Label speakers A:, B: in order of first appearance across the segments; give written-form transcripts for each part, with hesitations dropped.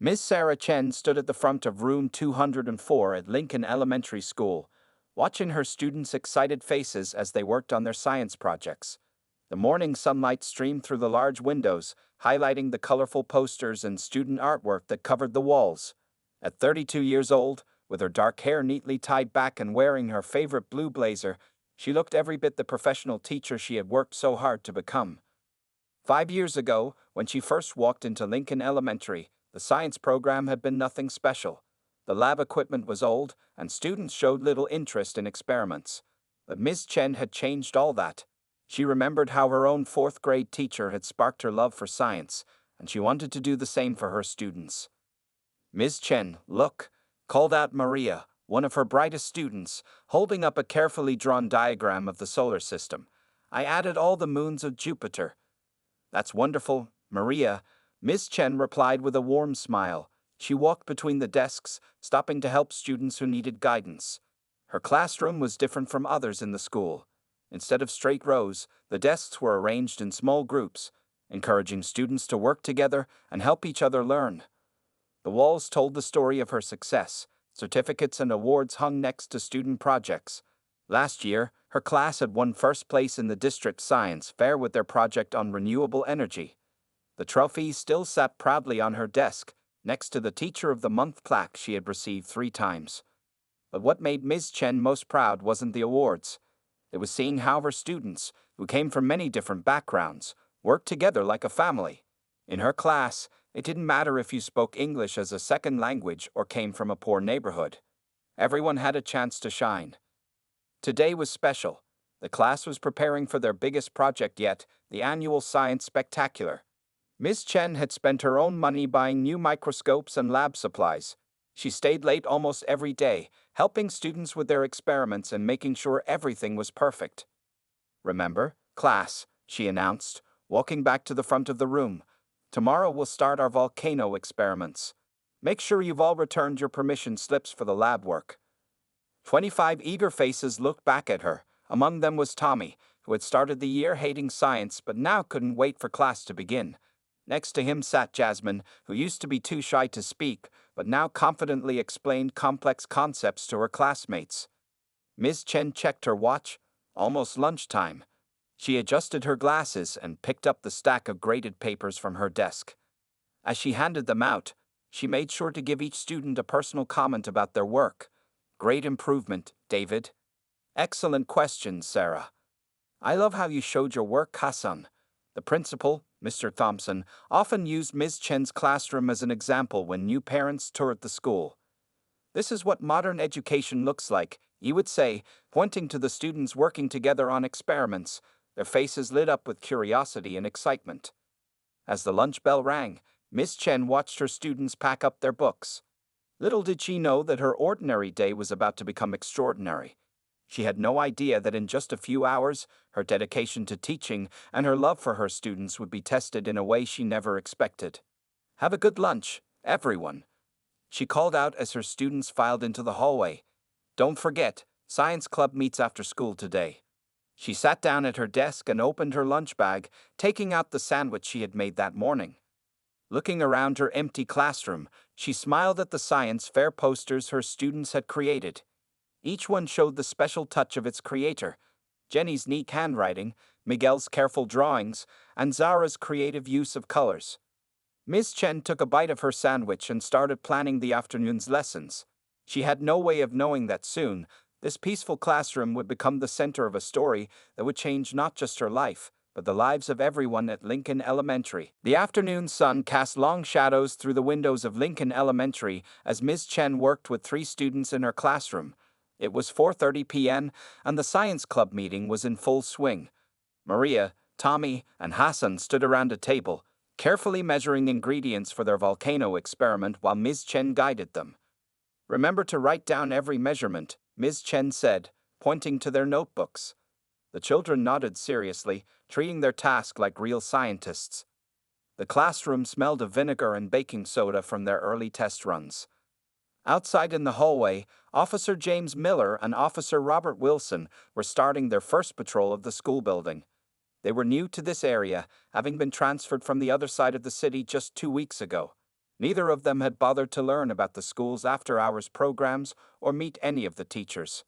A: Miss Sarah Chen stood at the front of room 204 at Lincoln Elementary School, watching her students' excited faces as they worked on their science projects. The morning sunlight streamed through the large windows, highlighting the colorful posters and student artwork that covered the walls. At 32 years old, with her dark hair neatly tied back and wearing her favorite blue blazer, she looked every bit the professional teacher she had worked so hard to become. 5 years ago, when she first walked into Lincoln Elementary, the science program had been nothing special. The lab equipment was old, and students showed little interest in experiments. But Ms. Chen had changed all that. She remembered how her own fourth-grade teacher had sparked her love for science, and she wanted to do the same for her students. "Ms. Chen, look," called out Maria, one of her brightest students, holding up a carefully drawn diagram of the solar system. "I added all the moons of Jupiter." "That's wonderful, Maria," Miss Chen replied with a warm smile. She walked between the desks, stopping to help students who needed guidance. Her classroom was different from others in the school. Instead of straight rows, the desks were arranged in small groups, encouraging students to work together and help each other learn. The walls told the story of her success. Certificates and awards hung next to student projects. Last year, her class had won first place in the district science fair with their project on renewable energy. The trophy still sat proudly on her desk, next to the Teacher of the Month plaque she had received 3 times. But what made Ms. Chen most proud wasn't the awards. It was seeing how her students, who came from many different backgrounds, worked together like a family. In her class, it didn't matter if you spoke English as a second language or came from a poor neighborhood. Everyone had a chance to shine. Today was special. The class was preparing for their biggest project yet, the annual Science Spectacular. Ms. Chen had spent her own money buying new microscopes and lab supplies. She stayed late almost every day, helping students with their experiments and making sure everything was perfect. "Remember, class," she announced, walking back to the front of the room. "Tomorrow we'll start our volcano experiments. Make sure you've all returned your permission slips for the lab work." 25 eager faces looked back at her. Among them was Tommy, who had started the year hating science but now couldn't wait for class to begin. Next to him sat Jasmine, who used to be too shy to speak, but now confidently explained complex concepts to her classmates. Ms. Chen checked her watch. Almost lunchtime. She adjusted her glasses and picked up the stack of graded papers from her desk. As she handed them out, she made sure to give each student a personal comment about their work. "Great improvement, David." "Excellent questions, Sarah." "I love how you showed your work, Hassan." The principal, Mr. Thompson, often used Ms. Chen's classroom as an example when new parents toured the school. "This is what modern education looks like," he would say, pointing to the students working together on experiments, their faces lit up with curiosity and excitement. As the lunch bell rang, Miss Chen watched her students pack up their books. Little did she know that her ordinary day was about to become extraordinary. She had no idea that in just a few hours, her dedication to teaching and her love for her students would be tested in a way she never expected. "Have a good lunch, everyone," she called out as her students filed into the hallway. "Don't forget, Science Club meets after school today." She sat down at her desk and opened her lunch bag, taking out the sandwich she had made that morning. Looking around her empty classroom, she smiled at the science fair posters her students had created. Each one showed the special touch of its creator: Jenny's neat handwriting, Miguel's careful drawings, and Zara's creative use of colors. Miss Chen took a bite of her sandwich and started planning the afternoon's lessons. She had no way of knowing that soon, this peaceful classroom would become the center of a story that would change not just her life, but the lives of everyone at Lincoln Elementary. The afternoon sun cast long shadows through the windows of Lincoln Elementary as Miss Chen worked with 3 students in her classroom. It was 4:30 p.m., and the science club meeting was in full swing. Maria, Tommy, and Hassan stood around a table, carefully measuring ingredients for their volcano experiment while Ms. Chen guided them. "Remember to write down every measurement," Ms. Chen said, pointing to their notebooks. The children nodded seriously, treating their task like real scientists. The classroom smelled of vinegar and baking soda from their early test runs. Outside in the hallway, Officer James Miller and Officer Robert Wilson were starting their first patrol of the school building. They were new to this area, having been transferred from the other side of the city just 2 weeks ago. Neither of them had bothered to learn about the school's after-hours programs or meet any of the teachers.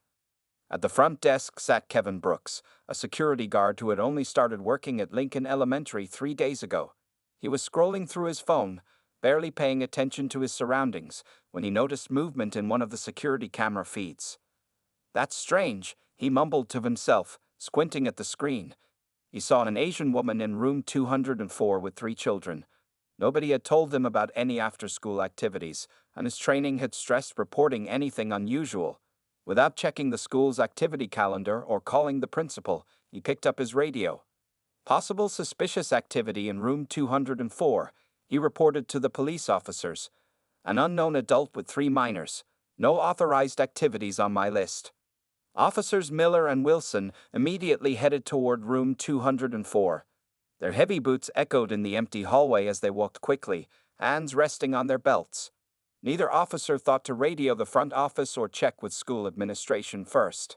A: At the front desk sat Kevin Brooks, a security guard who had only started working at Lincoln Elementary 3 days ago. He was scrolling through his phone, barely paying attention to his surroundings, when he noticed movement in one of the security camera feeds. "That's strange," he mumbled to himself, squinting at the screen. He saw an Asian woman in room 204 with 3 children. Nobody had told him about any after-school activities, and his training had stressed reporting anything unusual. Without checking the school's activity calendar or calling the principal, he picked up his radio. Possible suspicious activity in room 204, he reported to the police officers. "An unknown adult with 3 minors. No authorized activities on my list." Officers Miller and Wilson immediately headed toward room 204. Their heavy boots echoed in the empty hallway as they walked quickly, hands resting on their belts. Neither officer thought to radio the front office or check with school administration first.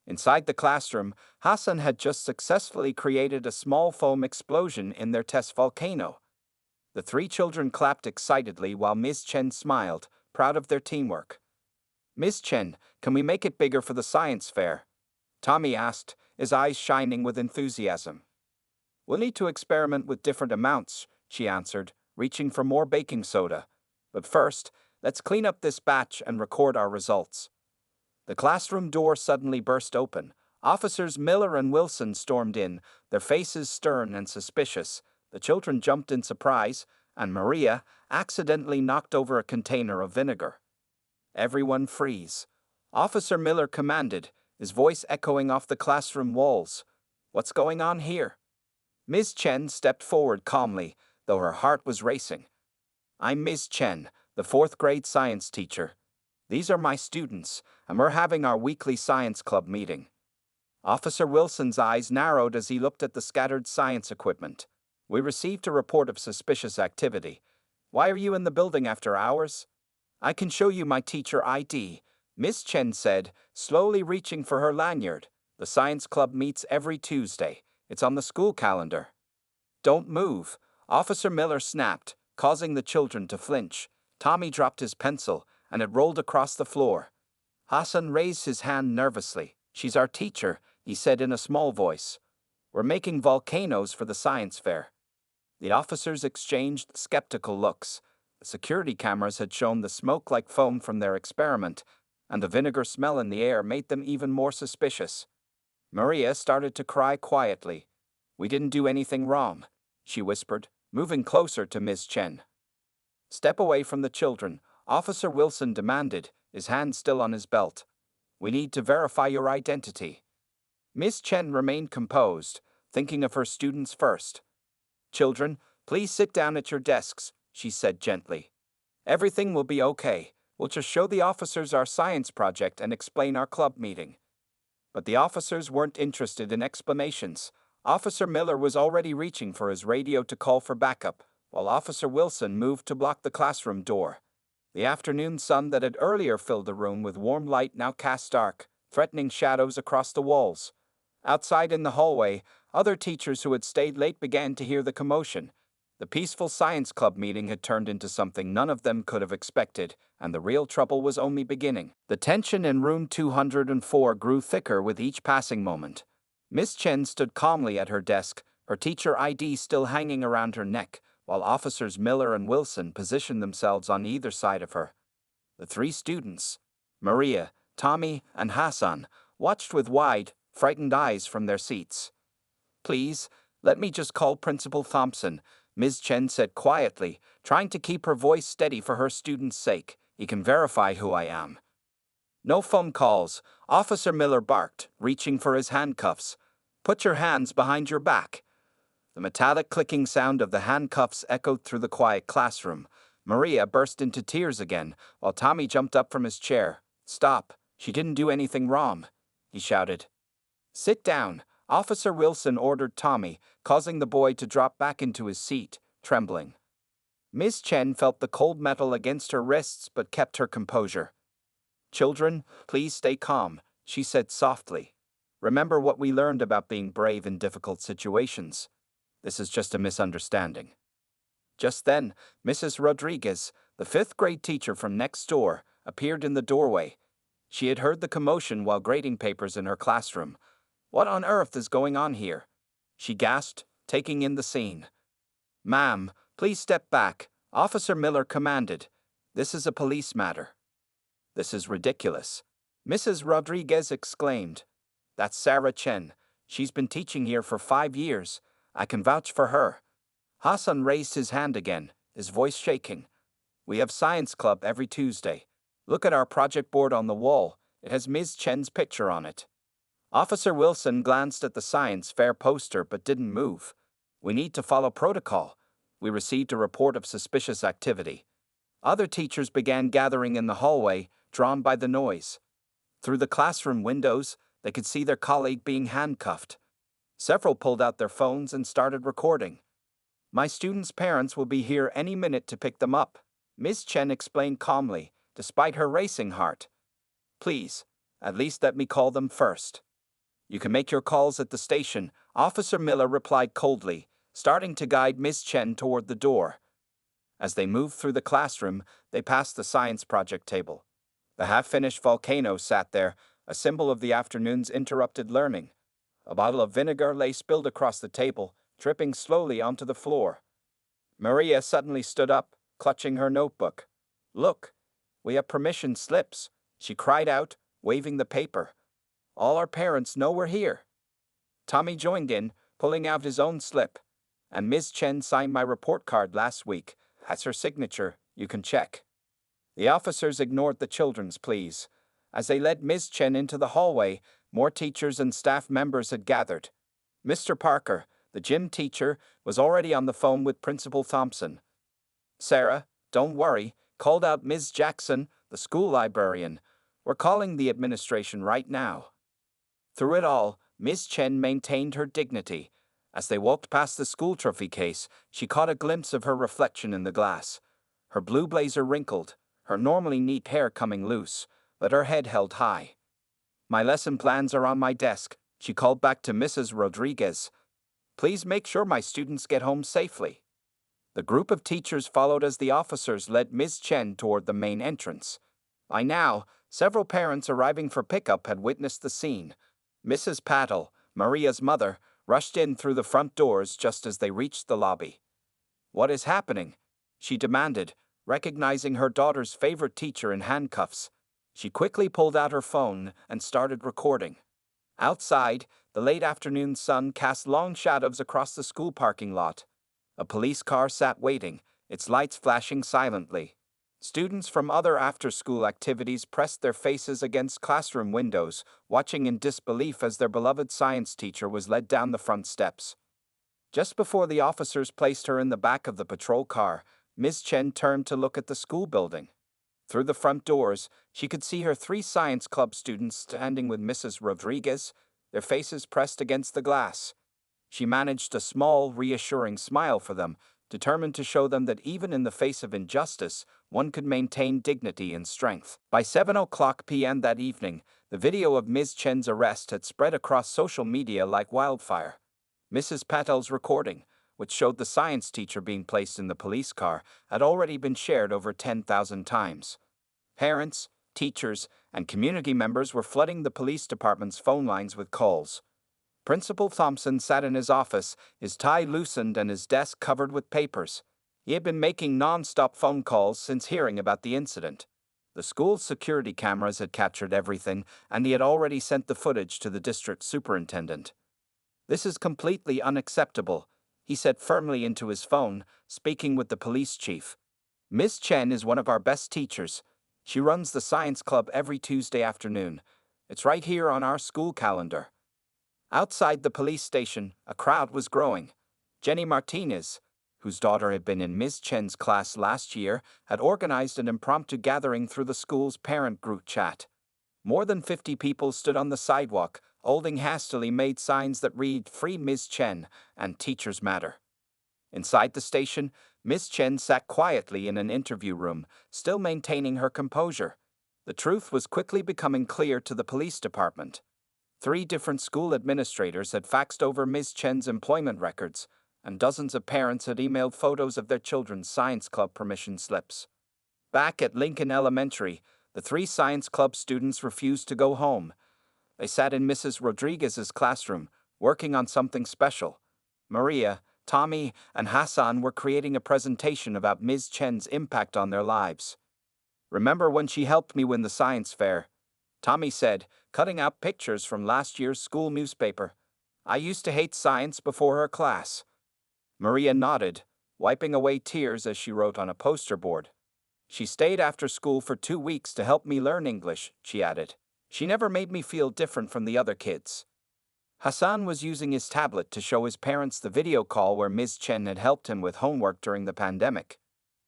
A: Inside the classroom, Hassan had just successfully created a small foam explosion in their test volcano. The 3 children clapped excitedly while Ms. Chen smiled, proud of their teamwork. "Ms. Chen, can we make it bigger for the science fair?" Tommy asked, his eyes shining with enthusiasm. "We'll need to experiment with different amounts," she answered, reaching for more baking soda. "But first, let's clean up this batch and record our results." The classroom door suddenly burst open. Officers Miller and Wilson stormed in, their faces stern and suspicious. The children jumped in surprise, and Maria accidentally knocked over a container of vinegar. "Everyone freeze," Officer Miller commanded, his voice echoing off the classroom walls. "What's going on here?" Ms. Chen stepped forward calmly, though her heart was racing. "I'm Ms. Chen, the 4th-grade science teacher. These are my students, and we're having our weekly science club meeting." Officer Wilson's eyes narrowed as he looked at the scattered science equipment. "We received a report of suspicious activity. Why are you in the building after hours?" "I can show you my teacher ID," Ms. Chen said, slowly reaching for her lanyard. "The science club meets every Tuesday. It's on the school calendar." "Don't move," Officer Miller snapped, causing the children to flinch. Tommy dropped his pencil, and it rolled across the floor. Hassan raised his hand nervously. "She's our teacher," he said in a small voice. "We're making volcanoes for the science fair." The officers exchanged skeptical looks. The security cameras had shown the smoke like foam from their experiment, and the vinegar smell in the air made them even more suspicious. Maria started to cry quietly. "We didn't do anything wrong," she whispered, moving closer to Ms. Chen. "Step away from the children," Officer Wilson demanded, his hand still on his belt. "We need to verify your identity." Ms. Chen remained composed, thinking of her students first. "Children, please sit down at your desks," she said gently. "Everything will be okay. We'll just show the officers our science project and explain our club meeting." But the officers weren't interested in explanations. Officer Miller was already reaching for his radio to call for backup, while Officer Wilson moved to block the classroom door. The afternoon sun that had earlier filled the room with warm light now cast dark, threatening shadows across the walls. Outside in the hallway, other teachers who had stayed late began to hear the commotion. The peaceful science club meeting had turned into something none of them could have expected, and the real trouble was only beginning. The tension in room 204 grew thicker with each passing moment. Miss Chen stood calmly at her desk, her teacher ID still hanging around her neck, while officers Miller and Wilson positioned themselves on either side of her. The 3 students, Maria, Tommy, and Hassan, watched with wide, frightened eyes from their seats. "Please, let me just call Principal Thompson," Ms. Chen said quietly, trying to keep her voice steady for her students' sake. "He can verify who I am." "No phone calls," Officer Miller barked, reaching for his handcuffs. "Put your hands behind your back." The metallic clicking sound of the handcuffs echoed through the quiet classroom. Maria burst into tears again, while Tommy jumped up from his chair. "Stop, she didn't do anything wrong," he shouted. "Sit down," Officer Wilson ordered Tommy, causing the boy to drop back into his seat, trembling. Ms. Chen felt the cold metal against her wrists but kept her composure. "Children, please stay calm," she said softly. "Remember what we learned about being brave in difficult situations. This is just a misunderstanding." Just then, Mrs. Rodriguez, the fifth-grade teacher from next door, appeared in the doorway. She had heard the commotion while grading papers in her classroom. "What on earth is going on here?" she gasped, taking in the scene. "Ma'am, please step back," Officer Miller commanded. "This is a police matter." "This is ridiculous," Mrs. Rodriguez exclaimed. "That's Sarah Chen. She's been teaching here for 5 years. I can vouch for her." Hassan raised his hand again, his voice shaking. "We have science club every Tuesday. Look at our project board on the wall. It has Ms. Chen's picture on it." Officer Wilson glanced at the science fair poster but didn't move. "We need to follow protocol." We received a report of suspicious activity. Other teachers began gathering in the hallway, drawn by the noise. Through the classroom windows, they could see their colleague being handcuffed. Several pulled out their phones and started recording. "My students' parents will be here any minute to pick them up," Ms. Chen explained calmly, despite her racing heart. "Please, at least let me call them first." "You can make your calls at the station," Officer Miller replied coldly, starting to guide Ms. Chen toward the door. As they moved through the classroom, they passed the science project table. The half-finished volcano sat there, a symbol of the afternoon's interrupted learning. A bottle of vinegar lay spilled across the table, dripping slowly onto the floor. Maria suddenly stood up, clutching her notebook. "Look, we have permission slips," she cried out, waving the paper. "All our parents know we're here." Tommy joined in, pulling out his own slip. "And Ms. Chen signed my report card last week. That's her signature, you can check." The officers ignored the children's pleas. As they led Ms. Chen into the hallway, more teachers and staff members had gathered. Mr. Parker, the gym teacher, was already on the phone with Principal Thompson. "Sarah, don't worry," called out Ms. Jackson, the school librarian. "We're calling the administration right now." Through it all, Ms. Chen maintained her dignity. As they walked past the school trophy case, she caught a glimpse of her reflection in the glass. Her blue blazer wrinkled, her normally neat hair coming loose, but her head held high. "My lesson plans are on my desk," she called back to Mrs. Rodriguez. "Please make sure my students get home safely." The group of teachers followed as the officers led Ms. Chen toward the main entrance. By now, several parents arriving for pickup had witnessed the scene. Mrs. Patel, Maria's mother, rushed in through the front doors just as they reached the lobby. "What is happening?" she demanded, recognizing her daughter's favorite teacher in handcuffs. She quickly pulled out her phone and started recording. Outside, the late afternoon sun cast long shadows across the school parking lot. A police car sat waiting, its lights flashing silently. Students from other after-school activities pressed their faces against classroom windows, watching in disbelief as their beloved science teacher was led down the front steps. Just before the officers placed her in the back of the patrol car, Ms. Chen turned to look at the school building. Through the front doors, she could see her 3 science club students standing with Mrs. Rodriguez, their faces pressed against the glass. She managed a small, reassuring smile for them, determined to show them that even in the face of injustice, one could maintain dignity and strength. By 7:00 p.m. that evening, the video of Ms. Chen's arrest had spread across social media like wildfire. Mrs. Patel's recording, which showed the science teacher being placed in the police car, had already been shared over 10,000 times. Parents, teachers, and community members were flooding the police department's phone lines with calls. Principal Thompson sat in his office, his tie loosened and his desk covered with papers. He had been making non-stop phone calls since hearing about the incident. The school's security cameras had captured everything, and he had already sent the footage to the district superintendent. "This is completely unacceptable," he said firmly into his phone, speaking with the police chief. "Miss Chen is one of our best teachers. She runs the science club every Tuesday afternoon. It's right here on our school calendar." Outside the police station, a crowd was growing. Jenny Martinez, whose daughter had been in Ms. Chen's class last year, had organized an impromptu gathering through the school's parent group chat. More than 50 people stood on the sidewalk, holding hastily made signs that read "Free Ms. Chen" and "Teachers Matter." Inside the station, Ms. Chen sat quietly in an interview room, still maintaining her composure. The truth was quickly becoming clear to the police department. 3 different school administrators had faxed over Ms. Chen's employment records, and dozens of parents had emailed photos of their children's science club permission slips. Back at Lincoln Elementary, the 3 science club students refused to go home. They sat in Mrs. Rodriguez's classroom, working on something special. Maria, Tommy, and Hassan were creating a presentation about Ms. Chen's impact on their lives. "Remember when she helped me win the science fair?" Tommy said, cutting out pictures from last year's school newspaper. "I used to hate science before her class." Maria nodded, wiping away tears as she wrote on a poster board. "She stayed after school for 2 weeks to help me learn English," she added. "She never made me feel different from the other kids." Hassan was using his tablet to show his parents the video call where Ms. Chen had helped him with homework during the pandemic.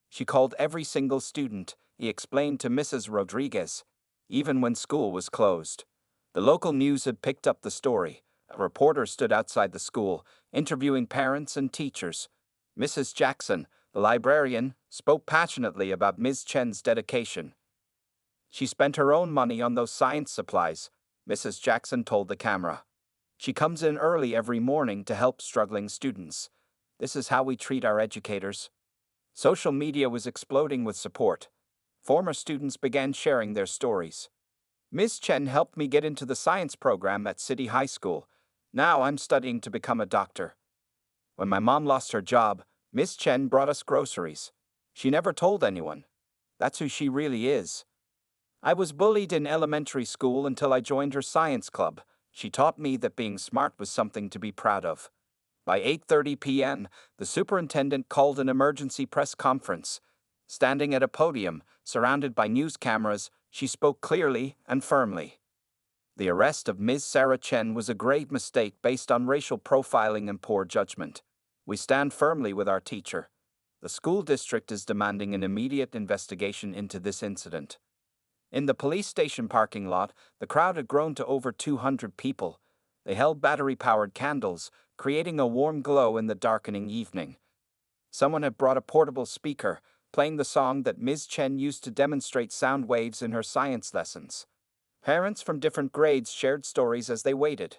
A: She called every single student, he explained to Mrs. Rodriguez, even when school was closed. The local news had picked up the story. A reporter stood outside the school, interviewing parents and teachers. Mrs. Jackson, the librarian, spoke passionately about Ms. Chen's dedication. "She spent her own money on those science supplies," Mrs. Jackson told the camera. "She comes in early every morning to help struggling students. This is how we treat our educators." Social media was exploding with support. Former students began sharing their stories. "Ms. Chen helped me get into the science program at City High School. Now I'm studying to become a doctor. When my mom lost her job, Ms. Chen brought us groceries. She never told anyone. That's who she really is. I was bullied in elementary school until I joined her science club. She taught me that being smart was something to be proud of." By 8:30 p.m., the superintendent called an emergency press conference. Standing at a podium, surrounded by news cameras, she spoke clearly and firmly. "The arrest of Ms. Sarah Chen was a grave mistake based on racial profiling and poor judgment. We stand firmly with our teacher. The school district is demanding an immediate investigation into this incident." In the police station parking lot, the crowd had grown to over 200 people. They held battery-powered candles, creating a warm glow in the darkening evening. Someone had brought a portable speaker, playing the song that Ms. Chen used to demonstrate sound waves in her science lessons. Parents from different grades shared stories as they waited.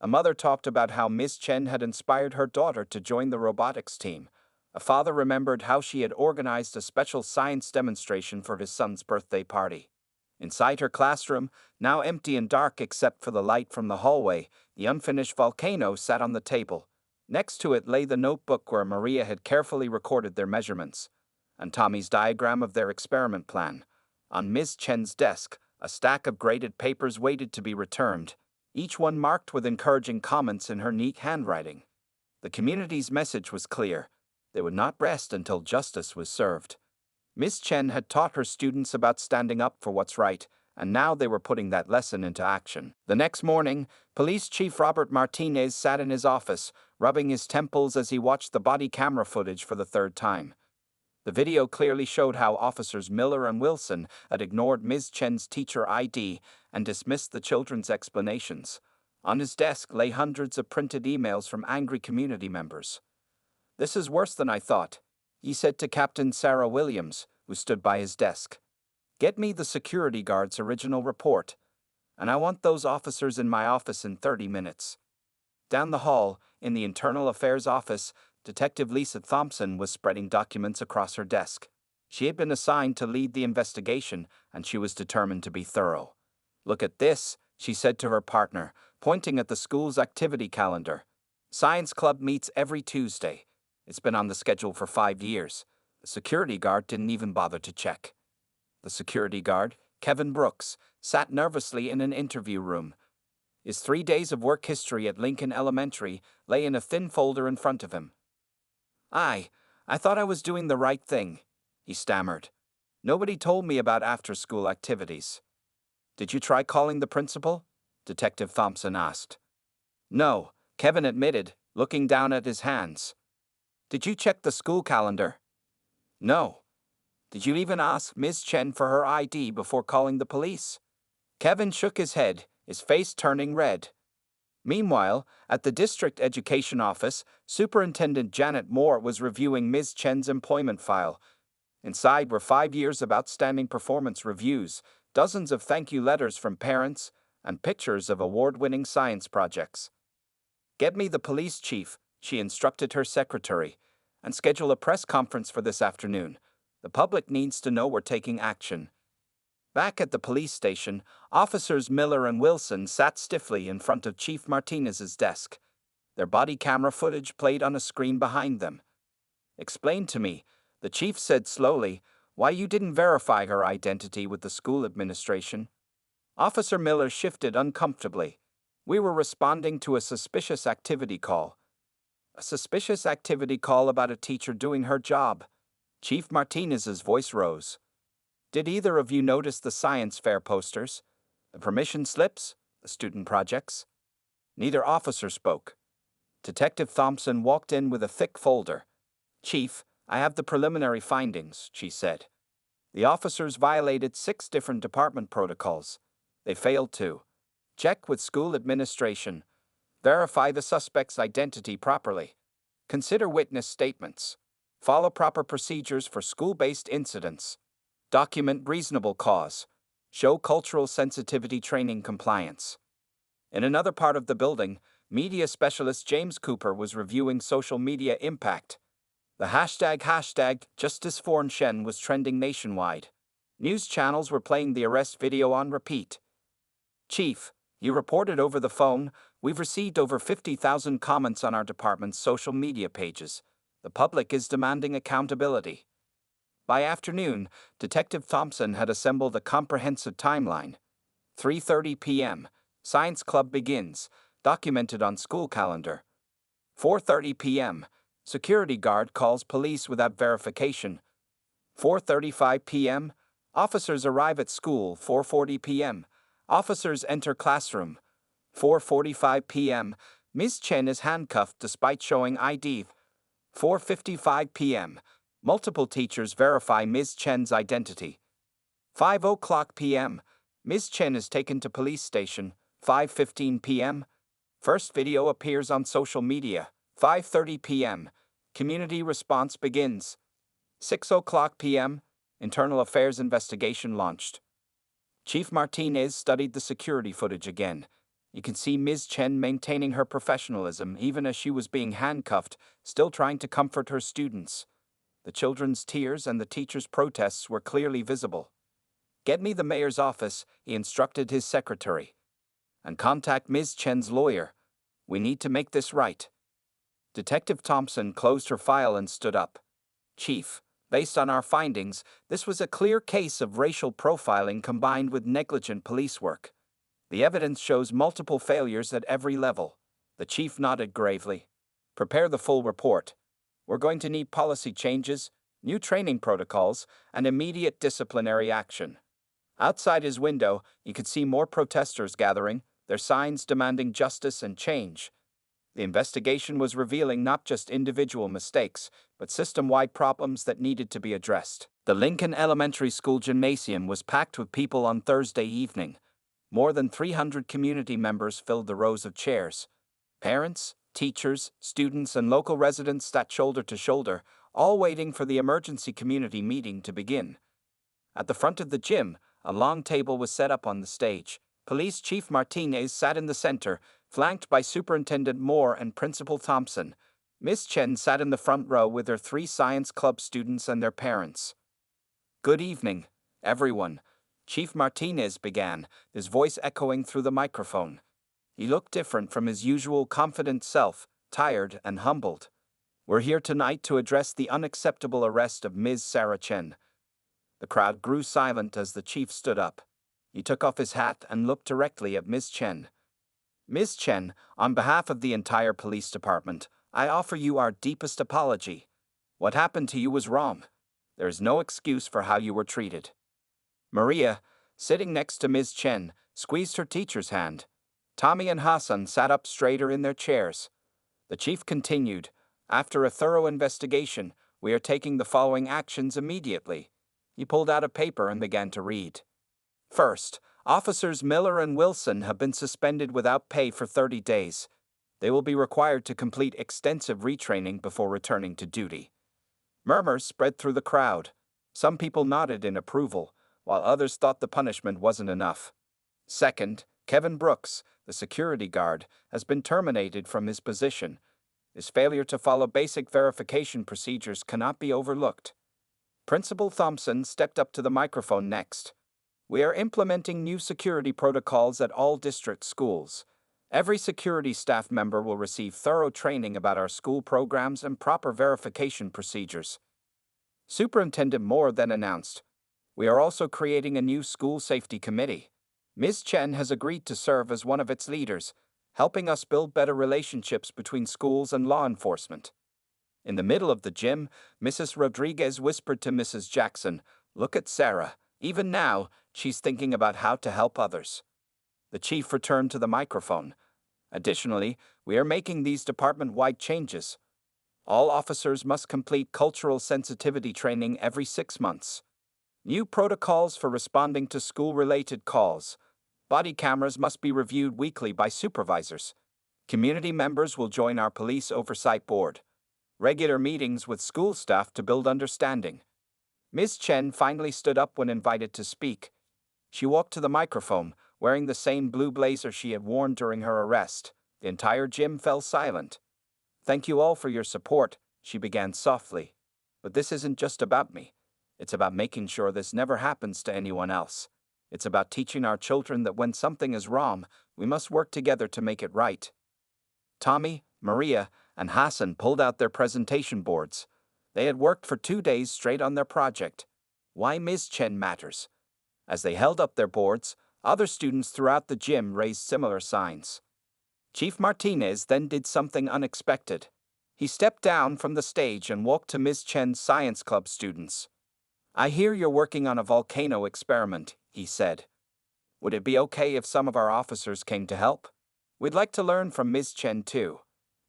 A: A mother talked about how Ms. Chen had inspired her daughter to join the robotics team. A father remembered how she had organized a special science demonstration for his son's birthday party. Inside her classroom, now empty and dark except for the light from the hallway, the unfinished volcano sat on the table. Next to it lay the notebook where Maria had carefully recorded their measurements, and Tommy's diagram of their experiment plan. On Ms. Chen's desk, a stack of graded papers waited to be returned, each one marked with encouraging comments in her neat handwriting. The community's message was clear. They would not rest until justice was served. Ms. Chen had taught her students about standing up for what's right, and now they were putting that lesson into action. The next morning, Police Chief Robert Martinez sat in his office, rubbing his temples as he watched the body camera footage for the 3rd time. The video clearly showed how Officers Miller and Wilson had ignored Ms. Chen's teacher ID and dismissed the children's explanations. On his desk lay hundreds of printed emails from angry community members. "This is worse than I thought," he said to Captain Sarah Williams, who stood by his desk. "Get me the security guard's original report, and I want those officers in my office in 30 minutes. Down the hall, in the Internal Affairs office, Detective Lisa Thompson was spreading documents across her desk. She had been assigned to lead the investigation, and she was determined to be thorough. "Look at this," she said to her partner, pointing at the school's activity calendar. "Science Club meets every Tuesday. It's been on the schedule for 5 years. The security guard didn't even bother to check." The security guard, Kevin Brooks, sat nervously in an interview room. His 3 days of work history at Lincoln Elementary lay in a thin folder in front of him. I thought I was doing the right thing," he stammered. "Nobody told me about after-school activities." "Did you try calling the principal?" Detective Thompson asked. "No," Kevin admitted, looking down at his hands. "Did you check the school calendar?" "No." "Did you even ask Ms. Chen for her ID before calling the police?" Kevin shook his head, his face turning red. Meanwhile, at the district education office, Superintendent Janet Moore was reviewing Ms. Chen's employment file. Inside were 5 years of outstanding performance reviews, dozens of thank you letters from parents, and pictures of award-winning science projects. "Get me the police chief," she instructed her secretary, and schedule a press conference for this afternoon. The public needs to know we're taking action. Back at the police station, Officers Miller and Wilson sat stiffly in front of Chief Martinez's desk. Their body camera footage played on a screen behind them. "Explain to me," the chief said slowly, "why you didn't verify her identity with the school administration." Officer Miller shifted uncomfortably. "We were responding to a suspicious activity call." "A suspicious activity call about a teacher doing her job." Chief Martinez's voice rose. "Did either of you notice the science fair posters? The permission slips? The student projects?" Neither officer spoke. Detective Thompson walked in with a thick folder. "Chief, I have the preliminary findings," she said. "The officers violated 6 different department protocols. They failed to check with school administration, verify the suspect's identity properly, consider witness statements, follow proper procedures for school-based incidents, document reasonable cause, show cultural sensitivity training compliance." In another part of the building, media specialist James Cooper was reviewing social media impact. The hashtag #JusticeForNshen was trending nationwide. News channels were playing the arrest video on repeat. "Chief, you reported over the phone, we've received over 50,000 comments on our department's social media pages. The public is demanding accountability." By afternoon, Detective Thompson had assembled a comprehensive timeline. 3:30 p.m. Science club begins, documented on school calendar. 4:30 p.m. Security guard calls police without verification. 4:35 p.m. Officers arrive at school. 4:40 p.m. Officers enter classroom. 4:45 p.m. Ms. Chen is handcuffed despite showing ID. 4:55 p.m. Multiple teachers verify Ms. Chen's identity. 5:00 p.m. Ms. Chen is taken to police station. 5:15 p.m. First video appears on social media. 5:30 p.m. Community response begins. 6:00 p.m. Internal Affairs investigation launched. Chief Martinez studied the security footage again. You can see Ms. Chen maintaining her professionalism even as she was being handcuffed, still trying to comfort her students. The children's tears and the teachers' protests were clearly visible. "Get me the mayor's office," he instructed his secretary. "And contact Ms. Chen's lawyer. We need to make this right." Detective Thompson closed her file and stood up. "Chief, based on our findings, this was a clear case of racial profiling combined with negligent police work. The evidence shows multiple failures at every level." The chief nodded gravely. "Prepare the full report. We're going to need policy changes, new training protocols, and immediate disciplinary action." Outside his window, you could see more protesters gathering, their signs demanding justice and change. The investigation was revealing not just individual mistakes, but system-wide problems that needed to be addressed. The Lincoln Elementary School gymnasium was packed with people on Thursday evening. More than 300 community members filled the rows of chairs. Parents, teachers, students, and local residents sat shoulder to shoulder, all waiting for the emergency community meeting to begin. At the front of the gym, a long table was set up on the stage. Police Chief Martinez sat in the center, flanked by Superintendent Moore and Principal Thompson. Miss Chen sat in the front row with her 3 science club students and their parents. "Good evening, everyone," Chief Martinez began, his voice echoing through the microphone. He looked different from his usual confident self, tired and humbled. "We're here tonight to address the unacceptable arrest of Ms. Sarah Chen." The crowd grew silent as the chief stood up. He took off his hat and looked directly at Ms. Chen. "Ms. Chen, on behalf of the entire police department, I offer you our deepest apology. What happened to you was wrong. There is no excuse for how you were treated." Maria, sitting next to Ms. Chen, squeezed her teacher's hand. Tommy and Hassan sat up straighter in their chairs. The chief continued, "After a thorough investigation, we are taking the following actions immediately." He pulled out a paper and began to read. "First, Officers Miller and Wilson have been suspended without pay for 30 days. They will be required to complete extensive retraining before returning to duty." Murmurs spread through the crowd. Some people nodded in approval, while others thought the punishment wasn't enough. Second, Kevin Brooks, the security guard, has been terminated from his position. This failure to follow basic verification procedures cannot be overlooked. Principal Thompson stepped up to the microphone next. We are implementing new security protocols at all district schools. Every security staff member will receive thorough training about our school programs and proper verification procedures. Superintendent Moore then announced, we are also creating a new school safety committee. Ms. Chen has agreed to serve as one of its leaders, helping us build better relationships between schools and law enforcement. In the middle of the gym, Mrs. Rodriguez whispered to Mrs. Jackson, look at Sarah. Even now, she's thinking about how to help others. The chief returned to the microphone. Additionally, we are making these department-wide changes. All officers must complete cultural sensitivity training every 6 months. New protocols for responding to school-related calls. Body cameras must be reviewed weekly by supervisors. Community members will join our police oversight board. Regular meetings with school staff to build understanding. Ms. Chen finally stood up when invited to speak. She walked to the microphone, wearing the same blue blazer she had worn during her arrest. The entire gym fell silent. Thank you all for your support, she began softly. But this isn't just about me. It's about making sure this never happens to anyone else. It's about teaching our children that when something is wrong, we must work together to make it right. Tommy, Maria, and Hassan pulled out their presentation boards. They had worked for 2 days straight on their project. Why Ms. Chen matters. As they held up their boards, other students throughout the gym raised similar signs. Chief Martinez then did something unexpected. He stepped down from the stage and walked to Ms. Chen's science club students. I hear you're working on a volcano experiment, he said. Would it be okay if some of our officers came to help? We'd like to learn from Ms. Chen too.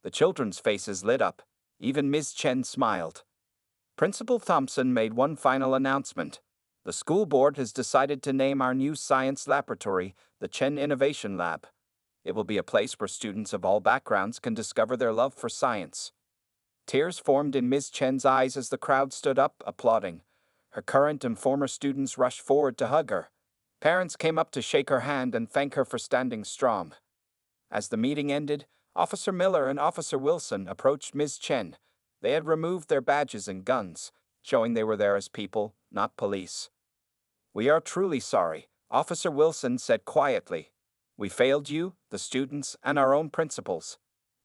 A: The children's faces lit up. Even Ms. Chen smiled. Principal Thompson made one final announcement. The school board has decided to name our new science laboratory the Chen Innovation Lab. It will be a place where students of all backgrounds can discover their love for science. Tears formed in Ms. Chen's eyes as the crowd stood up, applauding. Her current and former students rushed forward to hug her. Parents came up to shake her hand and thank her for standing strong. As the meeting ended, Officer Miller and Officer Wilson approached Ms. Chen. They had removed their badges and guns, showing they were there as people, not police. We are truly sorry, Officer Wilson said quietly. We failed you, the students, and our own principals.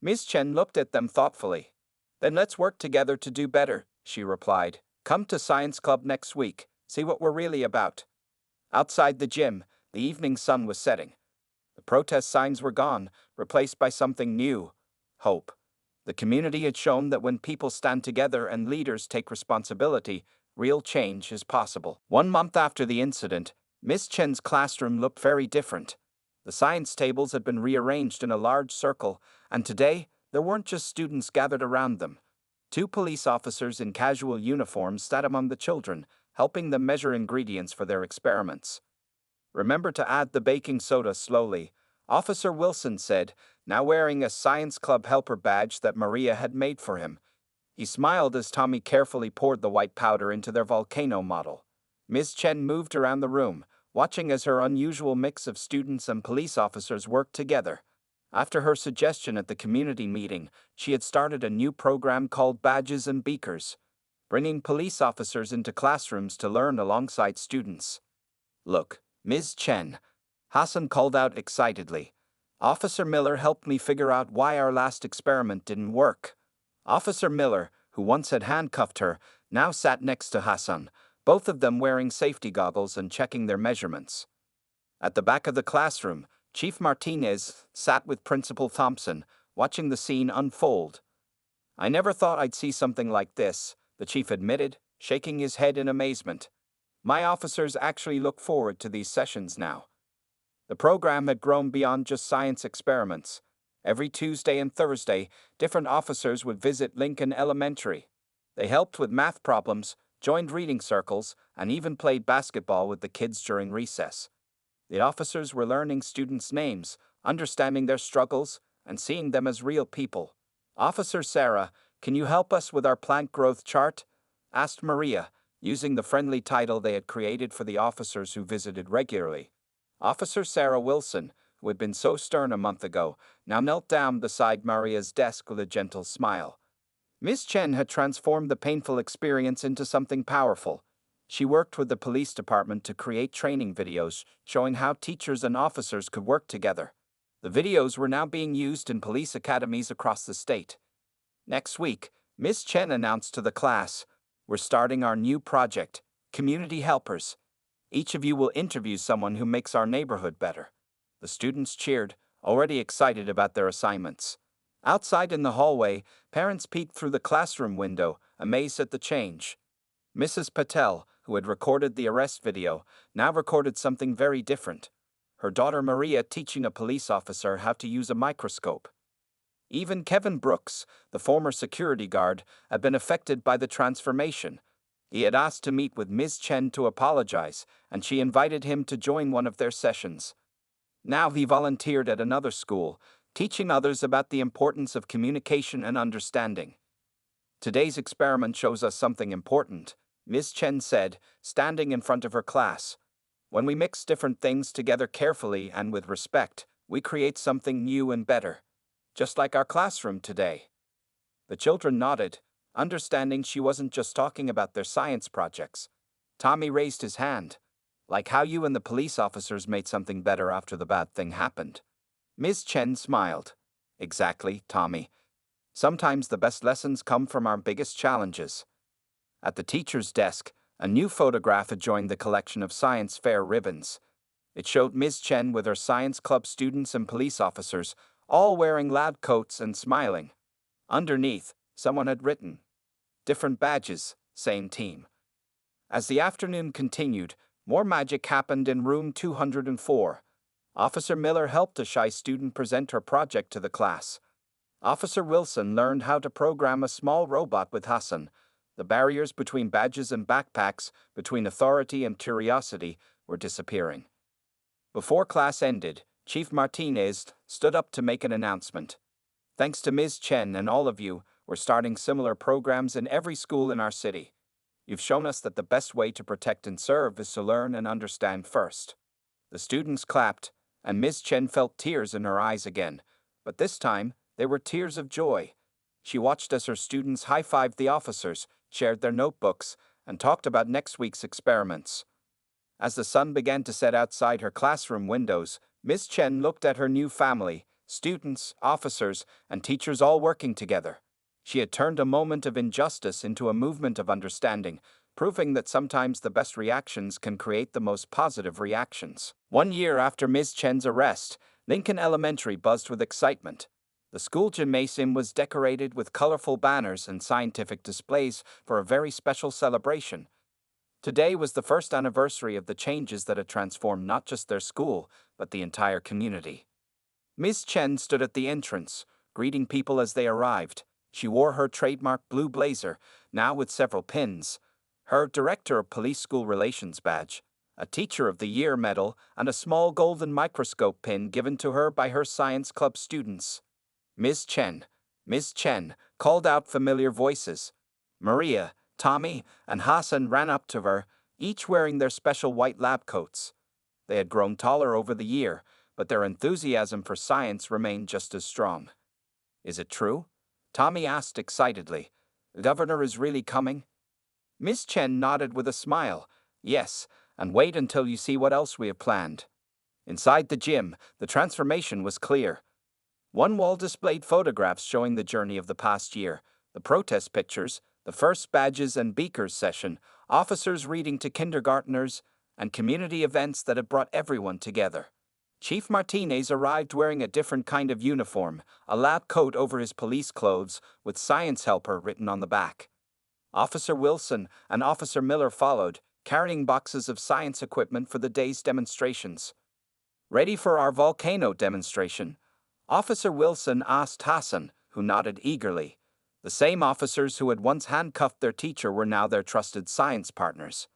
A: Ms. Chen looked at them thoughtfully. Then let's work together to do better, she replied. Come to Science Club next week, see what we're really about. Outside the gym, the evening sun was setting. The protest signs were gone, replaced by something new, hope. The community had shown that when people stand together and leaders take responsibility, real change is possible. 1 month after the incident, Ms. Chen's classroom looked very different. The science tables had been rearranged in a large circle, and today, there weren't just students gathered around them. 2 police officers in casual uniforms sat among the children, helping them measure ingredients for their experiments. Remember to add the baking soda slowly, Officer Wilson said, now wearing a Science Club helper badge that Maria had made for him. He smiled as Tommy carefully poured the white powder into their volcano model. Ms. Chen moved around the room, watching as her unusual mix of students and police officers worked together. After her suggestion at the community meeting, she had started a new program called Badges and Beakers, bringing police officers into classrooms to learn alongside students. Look, Ms. Chen, Hassan called out excitedly. Officer Miller helped me figure out why our last experiment didn't work. Officer Miller, who once had handcuffed her, now sat next to Hassan, both of them wearing safety goggles and checking their measurements. At the back of the classroom, Chief Martinez sat with Principal Thompson, watching the scene unfold. I never thought I'd see something like this, the chief admitted, shaking his head in amazement. My officers actually look forward to these sessions now. The program had grown beyond just science experiments. Every Tuesday and Thursday, different officers would visit Lincoln Elementary. They helped with math problems, joined reading circles, and even played basketball with the kids during recess. The officers were learning students' names, understanding their struggles, and seeing them as real people. Officer Sarah, can you help us with our plant growth chart? Asked Maria, using the friendly title they had created for the officers who visited regularly. Officer Sarah Wilson, who had been so stern a month ago, now knelt down beside Maria's desk with a gentle smile. Miss Chen had transformed the painful experience into something powerful. She worked with the police department to create training videos showing how teachers and officers could work together. The videos were now being used in police academies across the state. Next week, Miss Chen announced to the class, "We're starting our new project, Community Helpers. Each of you will interview someone who makes our neighborhood better." The students cheered, already excited about their assignments. Outside in the hallway, parents peeked through the classroom window, amazed at the change. Mrs. Patel, who had recorded the arrest video, now recorded something very different. Her daughter Maria teaching a police officer how to use a microscope. Even Kevin Brooks, the former security guard, had been affected by the transformation. He had asked to meet with Ms. Chen to apologize, and she invited him to join one of their sessions. Now he volunteered at another school, teaching others about the importance of communication and understanding. "Today's experiment shows us something important," Ms. Chen said, standing in front of her class. "When we mix different things together carefully and with respect, we create something new and better. Just like our classroom today." The children nodded, understanding she wasn't just talking about their science projects. Tommy raised his hand. "Like how you and the police officers made something better after the bad thing happened." Ms. Chen smiled. "Exactly, Tommy. Sometimes the best lessons come from our biggest challenges." At the teacher's desk, a new photograph had joined the collection of science fair ribbons. It showed Ms. Chen with her science club students and police officers, all wearing lab coats and smiling. Underneath, someone had written, "Different badges, same team." As the afternoon continued, more magic happened in room 204. Officer Miller helped a shy student present her project to the class. Officer Wilson learned how to program a small robot with Hassan. The barriers between badges and backpacks, between authority and curiosity, were disappearing. Before class ended, Chief Martinez stood up to make an announcement. "Thanks to Ms. Chen and all of you, we're starting similar programs in every school in our city. You've shown us that the best way to protect and serve is to learn and understand first." The students clapped, and Ms. Chen felt tears in her eyes again, but this time they were tears of joy. She watched as her students high-fived the officers, shared their notebooks, and talked about next week's experiments. As the sun began to set outside her classroom windows, Ms. Chen looked at her new family, students, officers, and teachers all working together. She had turned a moment of injustice into a movement of understanding, proving that sometimes the best reactions can create the most positive reactions. 1 year after Ms. Chen's arrest, Lincoln Elementary buzzed with excitement. The school gymnasium was decorated with colorful banners and scientific displays for a very special celebration. Today was the first anniversary of the changes that had transformed not just their school, but the entire community. Ms. Chen stood at the entrance, greeting people as they arrived. She wore her trademark blue blazer, now with several pins, her Director of Police School Relations badge, a Teacher of the Year medal, and a small golden microscope pin given to her by her science club students. "Ms. Chen, Ms. Chen," called out familiar voices. Maria, Tommy, and Hassan ran up to her, each wearing their special white lab coats. They had grown taller over the year, but their enthusiasm for science remained just as strong. "Is it true?" Tommy asked excitedly. "The governor is really coming?" Miss Chen nodded with a smile. "Yes, and wait until you see what else we have planned." Inside the gym, the transformation was clear. One wall displayed photographs showing the journey of the past year, the protest pictures, the first badges and beakers session, officers reading to kindergartners, and community events that had brought everyone together. Chief Martinez arrived wearing a different kind of uniform, a lab coat over his police clothes with "Science Helper" written on the back. Officer Wilson and Officer Miller followed, carrying boxes of science equipment for the day's demonstrations. "Ready for our volcano demonstration?" Officer Wilson asked Hassan, who nodded eagerly. The same officers who had once handcuffed their teacher were now their trusted science partners.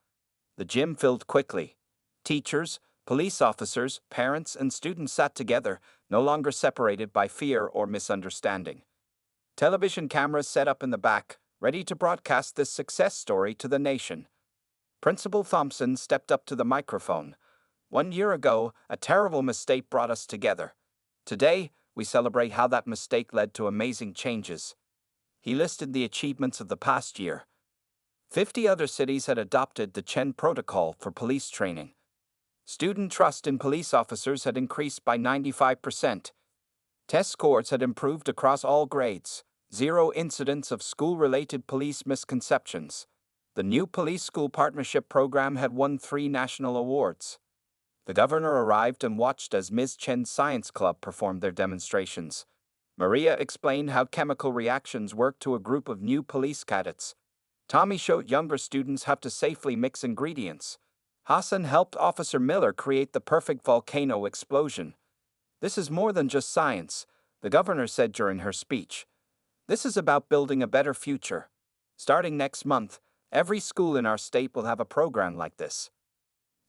A: The gym filled quickly. Teachers, police officers, parents, and students sat together, no longer separated by fear or misunderstanding. Television cameras set up in the back, ready to broadcast this success story to the nation. Principal Thompson stepped up to the microphone. 1 year ago, a terrible mistake brought us together. Today, we celebrate how that mistake led to amazing changes. He listed the achievements of the past year. 50 other cities had adopted the Chen Protocol for police training. Student trust in police officers had increased by 95%. Test scores had improved across all grades. Zero incidents of school-related police misconceptions. The new police-school partnership program had won 3 national awards. The governor arrived and watched as Ms. Chen's science club performed their demonstrations. Maria explained how chemical reactions work to a group of new police cadets. Tommy showed younger students how to safely mix ingredients. Hassan helped Officer Miller create the perfect volcano explosion. This is more than just science, the governor said during her speech. This is about building a better future. Starting next month, every school in our state will have a program like this.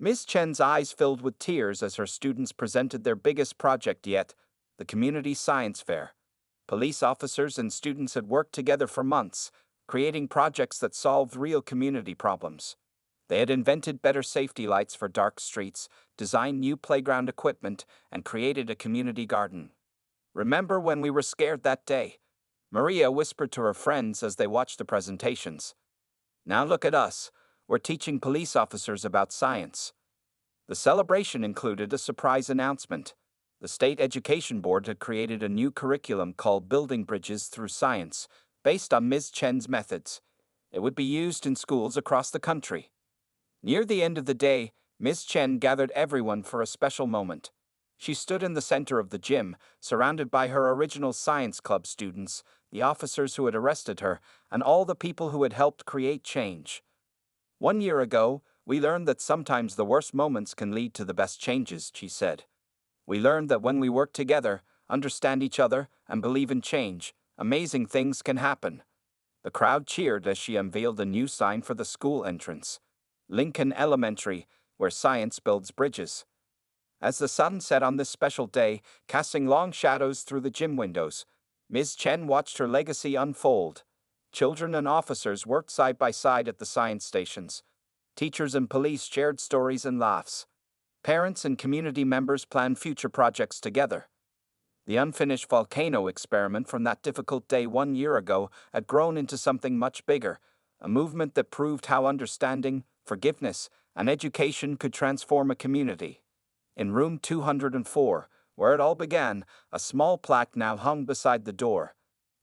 A: Ms. Chen's eyes filled with tears as her students presented their biggest project yet, the community science fair. Police officers and students had worked together for months, creating projects that solved real community problems. They had invented better safety lights for dark streets, designed new playground equipment, and created a community garden. Remember when we were scared that day? Maria whispered to her friends as they watched the presentations. Now look at us. We're teaching police officers about science. The celebration included a surprise announcement. The State Education Board had created a new curriculum called Building Bridges Through Science, based on Ms. Chen's methods. It would be used in schools across the country. Near the end of the day, Ms. Chen gathered everyone for a special moment. She stood in the center of the gym, surrounded by her original science club students, the officers who had arrested her, and all the people who had helped create change. 1 year ago, we learned that sometimes the worst moments can lead to the best changes, she said. We learned that when we work together, understand each other, and believe in change, amazing things can happen. The crowd cheered as she unveiled a new sign for the school entrance. Lincoln Elementary, where science builds bridges. As the sun set on this special day, casting long shadows through the gym windows, Ms. Chen watched her legacy unfold. Children and officers worked side by side at the science stations. Teachers and police shared stories and laughs. Parents and community members planned future projects together. The unfinished volcano experiment from that difficult day 1 year ago had grown into something much bigger, a movement that proved how understanding, forgiveness, and education could transform a community. In room 204, where it all began, a small plaque now hung beside the door.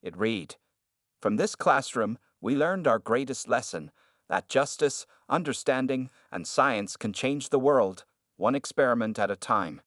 A: It read, "From this classroom, we learned our greatest lesson, that justice, understanding, and science can change the world, one experiment at a time."